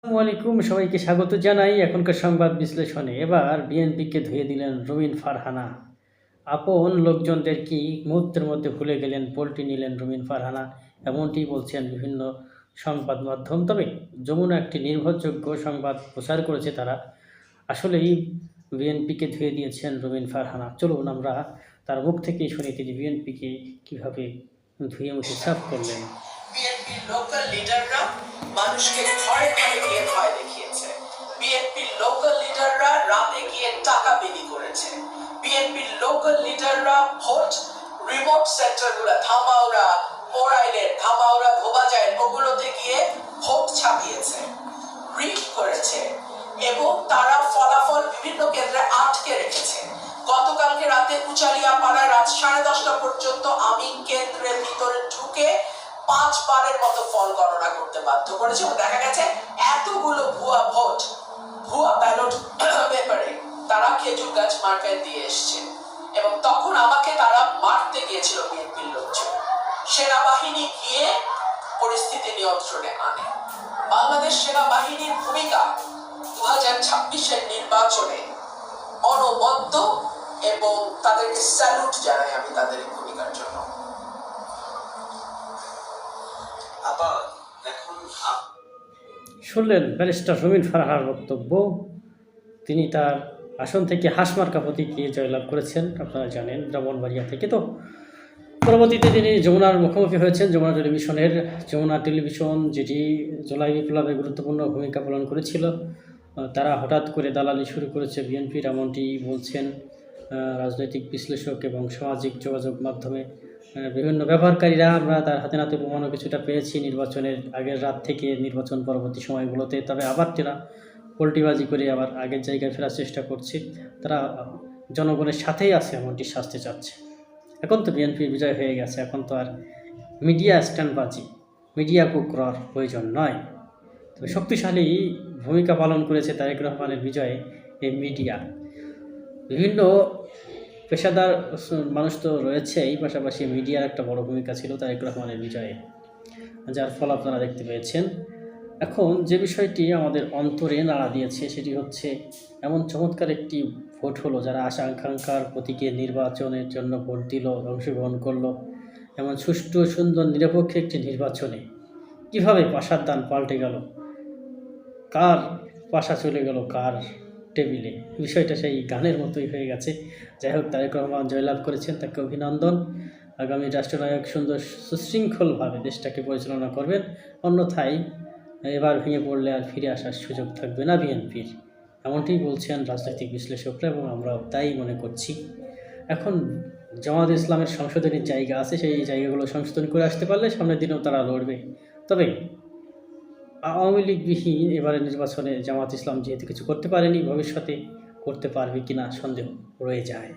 আসসালামু আলাইকুম, সবাইকে স্বাগত জানাই এখনকার সংবাদ বিশ্লেষণে। এবার বিএনপিকে ধুয়ে দিলেন রুমিন ফারহানা। আপন লোকজনদেরকেই মুহূর্তের মধ্যে ভুলে গেলেন, পল্টি নিলেন রুমিন ফারহানা, এমনটি বলছেন বিভিন্ন সংবাদ মাধ্যম। তবে যমুনা একটি নির্ভরযোগ্য সংবাদ প্রচার করেছে, তারা আসলেই বিএনপিকে ধুয়ে দিয়েছেন রুমিন ফারহানা। চলুন আমরা তার মুখ থেকেই শুনি তিনি বিএনপিকে কীভাবে ধুয়ে মুছে সাফ করলেন। বিএনপির লোকাল লিডাররা মানুষকে ঘরে ঘরে গিয়ে ভয় দেখিয়েছে। বিএনপির লোকাল লিডাররা রাতে গিয়ে টাকা বিলি করেছে। বিএনপির লোকাল লিডাররা ভোট রিমোট সেন্টারগুলো ধামাউড়া, মোরাইলের, ধামাউড়া, ধোবাজাইল ওগুলোতে গিয়ে ভোট ছাপিয়েছে, রিগ করেছে এবং তারা ফলাফল বিভিন্ন কেন্দ্রে আটকে রেখেছে। গতকালকে রাতে উচালিয়া পাড়ায় রাত 10:30 পর্যন্ত আমি কেন্দ্রের ভিতরে ঢুকে 5 বারের মতো ফল গণনা করতে বাধ্য করেছে এবং দেখা গেছে এতগুলো ভুয়া ভোট, ভুয়া ব্যালট পেপারে তারা খেজুর গাছ মার্কায় দিয়ে এসছে এবং তখন আমাকে তারা মারতে গিয়েছিল বিএনপির লোকজন। সেনাবাহিনী গিয়ে পরিস্থিতি নিয়ন্ত্রণে আনে। বাংলাদেশ সেনাবাহিনীর ভূমিকা 2026-এর নির্বাচনে অনবদ্য এবং তাদেরকে স্যালুট জানাই আমি তাদের ভূমিকার জন্য। শুনলেন ব্যারিস্টার রুমিন ফারহানার বক্তব্য। তিনি তার আসন থেকে হাঁসমার্কা প্রতীকে জয়লাভ করেছেন, আপনারা জানেন, ব্রাহ্মণবাড়িয়া থেকে। তো পরবর্তীতে তিনি যমুনার মুখোমুখি হয়েছেন। যমুনা টেলিভিশন, যেটি জুলাই বিপ্লবে গুরুত্বপূর্ণ ভূমিকা পালন করেছিল, তারা হঠাৎ করে দালালি শুরু করেছে বিএনপির, এমনটি বলছেন রাজনৈতিক বিশ্লেষক এবং সামাজিক যোগাযোগ মাধ্যমে বিভিন্ন ব্যবহারকারীরা। আমরা তার হাতে নাতে প্রমাণও কিছুটা পেয়েছি নির্বাচনের আগের রাত থেকে নির্বাচন পরবর্তী সময়গুলোতে। তবে আবার তারা পোল্টিবাজি করে আবার আগের জায়গায় ফেরার চেষ্টা করছে। তারা জনগণের সাথেই আছে এমনটি শাস্তি চাচ্ছে। এখন তো বিএনপির বিজয় হয়ে গেছে, এখন তো আর মিডিয়া স্ট্যান্ডবাজি, মিডিয়া কুকরার প্রয়োজন নয়। তবে শক্তিশালী ভূমিকা পালন করেছে তারেক রহমানের বিজয়ে এই মিডিয়া। বিভিন্ন পেশাদার মানুষ তো রয়েছেই, পাশাপাশি মিডিয়ার একটা বড় ভূমিকা ছিল তারেক রহমানের বিজয়ে, যার ফল আপনারা দেখতে পেয়েছেন। এখন যে বিষয়টি আমাদের অন্তরে নাড়া দিয়েছে সেটি হচ্ছে এমন চমৎকার একটি ভোট হলো, যারা আশা আকাঙ্ক্ষার প্রতীকে নির্বাচনের জন্য ভোট দিল, অংশগ্রহণ করলো, এমন সুষ্ঠু, সুন্দর, নিরপেক্ষ একটি নির্বাচনে কীভাবে পাশার দান পাল্টে গেল, কার পাশা চলে গেল কার টেবিলে, বিষয়টা সেই গানের মতোই হয়ে গেছে। যাই হোক, তারেক রহমান জয়লাভ করেছেন, তাকে অভিনন্দন। আগামী রাষ্ট্রনায়ক সুন্দর সুশৃঙ্খলভাবে দেশটাকে পরিচালনা করবেন, অন্যথায় এবার ভেঙে পড়লে আর ফিরে আসার সুযোগ থাকবে না বিএনপির, এমনটি বলছেন রাজনৈতিক বিশ্লেষকরা এবং আমরাও তাই মনে করছি। এখন জামায়াতে ইসলামের সংশোধনের জায়গা আছে, সেই জায়গাগুলো সংশোধন করে আসতে পারলে সামনের দিনেও তারা লড়বে। তবে আওয়ামী লীগবিহীন এবারের নির্বাচনে জামায়াত ইসলাম যেহেতু কিছু করতে পারেনি, ভবিষ্যতে করতে পারবে কিনা সন্দেহ রয়ে যায়।